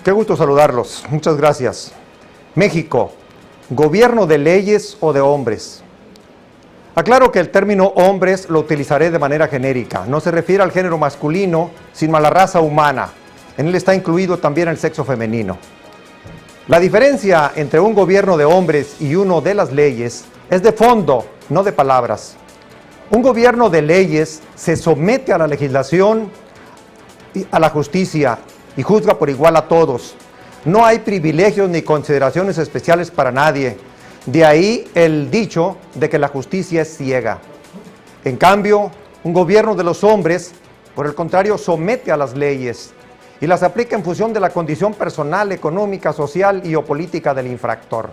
Qué gusto saludarlos. Muchas gracias. México, ¿gobierno de leyes o de hombres? Aclaro que el término hombres lo utilizaré de manera genérica. No se refiere al género masculino, sino a la raza humana. En él está incluido también el sexo femenino. La diferencia entre un gobierno de hombres y uno de las leyes es de fondo, no de palabras. Un gobierno de leyes se somete a la legislación y a la justicia y juzga por igual a todos. No hay privilegios ni consideraciones especiales para nadie. De ahí el dicho de que la justicia es ciega. En cambio, un gobierno de los hombres, por el contrario, somete a las leyes y las aplica en función de la condición personal, económica, social y o política del infractor.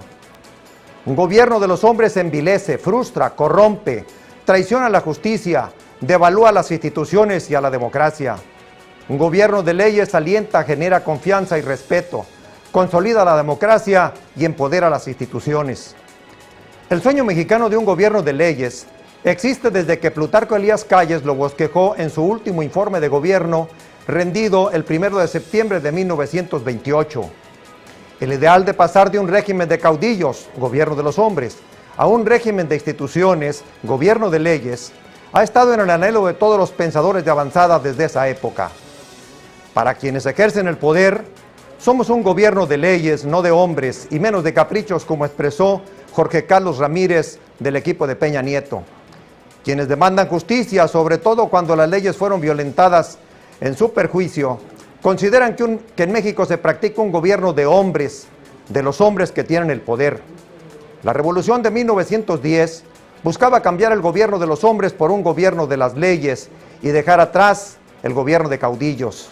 Un gobierno de los hombres envilece, frustra, corrompe, traiciona a la justicia, devalúa las instituciones y a la democracia. Un gobierno de leyes alienta, genera confianza y respeto, consolida la democracia y empodera las instituciones. El sueño mexicano de un gobierno de leyes existe desde que Plutarco Elías Calles lo bosquejó en su último informe de gobierno rendido el 1 de septiembre de 1928. El ideal de pasar de un régimen de caudillos, gobierno de los hombres, a un régimen de instituciones, gobierno de leyes, ha estado en el anhelo de todos los pensadores de avanzada desde esa época. Para quienes ejercen el poder, somos un gobierno de leyes, no de hombres, y menos de caprichos, como expresó Jorge Carlos Ramírez del equipo de Peña Nieto. Quienes demandan justicia, sobre todo cuando las leyes fueron violentadas en su perjuicio, consideran que en México se practica un gobierno de hombres, de los hombres que tienen el poder. La revolución de 1910 buscaba cambiar el gobierno de los hombres por un gobierno de las leyes y dejar atrás el gobierno de caudillos.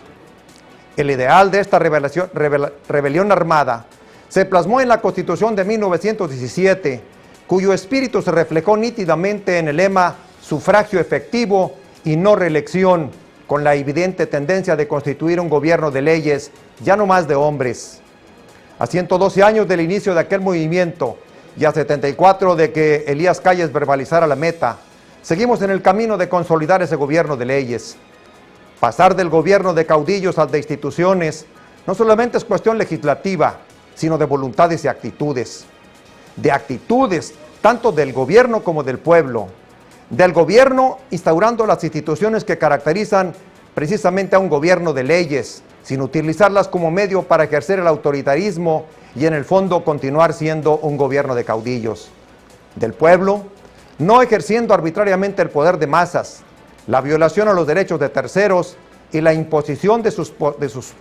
El ideal de esta rebelión armada se plasmó en la Constitución de 1917, cuyo espíritu se reflejó nítidamente en el lema sufragio efectivo y no reelección, con la evidente tendencia de constituir un gobierno de leyes, ya no más de hombres. A 112 años del inicio de aquel movimiento y a 74 de que Elías Calles verbalizara la meta, seguimos en el camino de consolidar ese gobierno de leyes. Pasar del gobierno de caudillos al de instituciones no solamente es cuestión legislativa, sino de voluntades y actitudes. De actitudes, tanto del gobierno como del pueblo. Del gobierno instaurando las instituciones que caracterizan precisamente a un gobierno de leyes, sin utilizarlas como medio para ejercer el autoritarismo y en el fondo continuar siendo un gobierno de caudillos. Del pueblo, no ejerciendo arbitrariamente el poder de masas, la violación a los derechos de terceros y la imposición de sus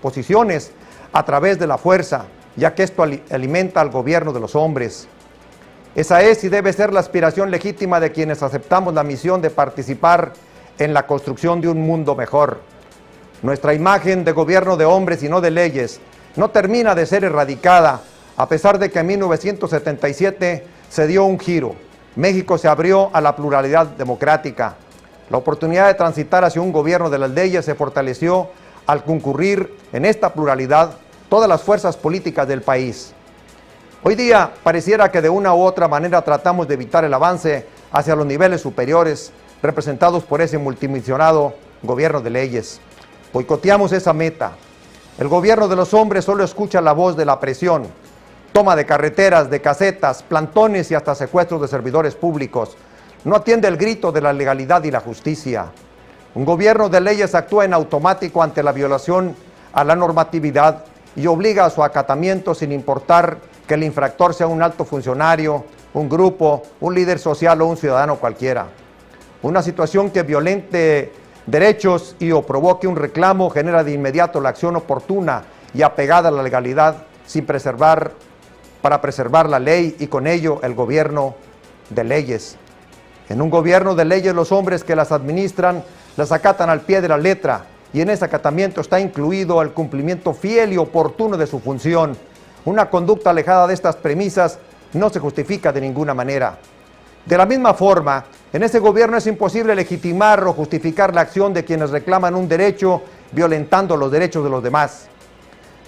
posiciones a través de la fuerza, ya que esto alimenta al gobierno de los hombres. Esa es y debe ser la aspiración legítima de quienes aceptamos la misión de participar en la construcción de un mundo mejor. Nuestra imagen de gobierno de hombres y no de leyes no termina de ser erradicada, a pesar de que en 1977 se dio un giro. México se abrió a la pluralidad democrática. La oportunidad de transitar hacia un gobierno de las leyes se fortaleció al concurrir en esta pluralidad todas las fuerzas políticas del país. Hoy día pareciera que de una u otra manera tratamos de evitar el avance hacia los niveles superiores representados por ese multidimensionado gobierno de leyes. Boicoteamos esa meta. El gobierno de los hombres solo escucha la voz de la presión, toma de carreteras, de casetas, plantones y hasta secuestros de servidores públicos. No atiende el grito de la legalidad y la justicia. Un gobierno de leyes actúa en automático ante la violación a la normatividad y obliga a su acatamiento sin importar que el infractor sea un alto funcionario, un grupo, un líder social o un ciudadano cualquiera. Una situación que violente derechos y o provoque un reclamo genera de inmediato la acción oportuna y apegada a la legalidad para preservar la ley y con ello el gobierno de leyes. En un gobierno de leyes los hombres que las administran las acatan al pie de la letra y en ese acatamiento está incluido el cumplimiento fiel y oportuno de su función. Una conducta alejada de estas premisas no se justifica de ninguna manera. De la misma forma, en ese gobierno es imposible legitimar o justificar la acción de quienes reclaman un derecho violentando los derechos de los demás.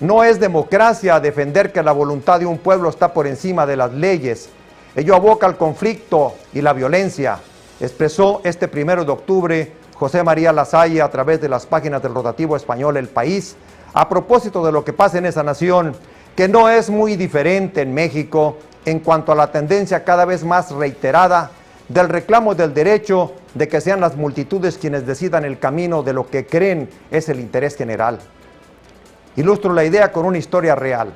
No es democracia defender que la voluntad de un pueblo está por encima de las leyes. Ello aboca al conflicto y la violencia, expresó este 1 de octubre José María Lasalle a través de las páginas del rotativo español El País, a propósito de lo que pasa en esa nación, que no es muy diferente en México en cuanto a la tendencia cada vez más reiterada del reclamo del derecho de que sean las multitudes quienes decidan el camino de lo que creen es el interés general. Ilustro la idea con una historia real.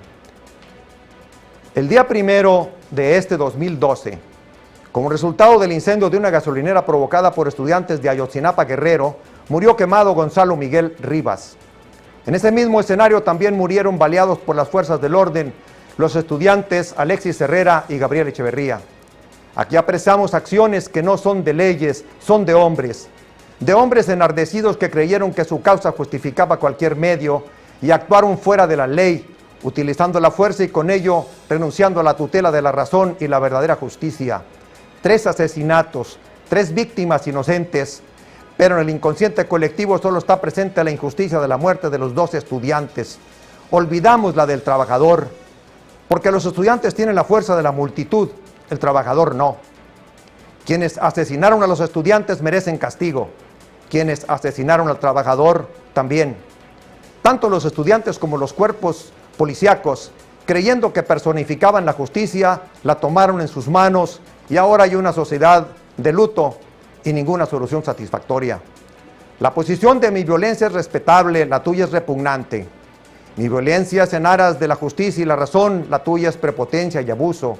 El día 1 de este 2012, como resultado del incendio de una gasolinera provocada por estudiantes de Ayotzinapa, Guerrero, murió quemado Gonzalo Miguel Rivas. En ese mismo escenario también murieron baleados por las fuerzas del orden los estudiantes Alexis Herrera y Gabriel Echeverría. Aquí apreciamos acciones que no son de leyes, son de hombres enardecidos que creyeron que su causa justificaba cualquier medio y actuaron fuera de la ley, utilizando la fuerza y con ello renunciando a la tutela de la razón y la verdadera justicia. 3 asesinatos, 3 víctimas inocentes, pero en el inconsciente colectivo solo está presente la injusticia de la muerte de los 2 estudiantes. Olvidamos la del trabajador, porque los estudiantes tienen la fuerza de la multitud, el trabajador no. Quienes asesinaron a los estudiantes merecen castigo, quienes asesinaron al trabajador también. Tanto los estudiantes como los cuerpos policíacos, creyendo que personificaban la justicia, la tomaron en sus manos y ahora hay una sociedad de luto y ninguna solución satisfactoria. La posición de mi violencia es respetable, la tuya es repugnante. Mi violencia es en aras de la justicia y la razón, la tuya es prepotencia y abuso.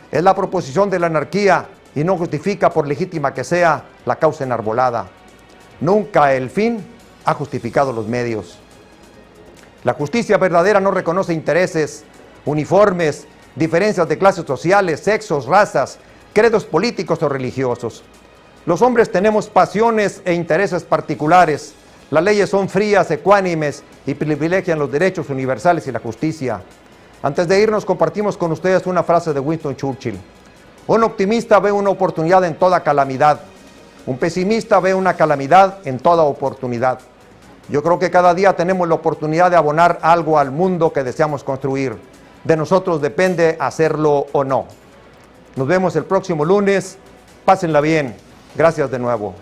Es la proposición de la anarquía y no justifica, por legítima que sea, la causa enarbolada. Nunca el fin ha justificado los medios. La justicia verdadera no reconoce intereses, uniformes, diferencias de clases sociales, sexos, razas, credos políticos o religiosos. Los hombres tenemos pasiones e intereses particulares. Las leyes son frías, ecuánimes y privilegian los derechos universales y la justicia. Antes de irnos, compartimos con ustedes una frase de Winston Churchill. Un optimista ve una oportunidad en toda calamidad. Un pesimista ve una calamidad en toda oportunidad. Yo creo que cada día tenemos la oportunidad de abonar algo al mundo que deseamos construir. De nosotros depende hacerlo o no. Nos vemos el próximo lunes. Pásenla bien. Gracias de nuevo.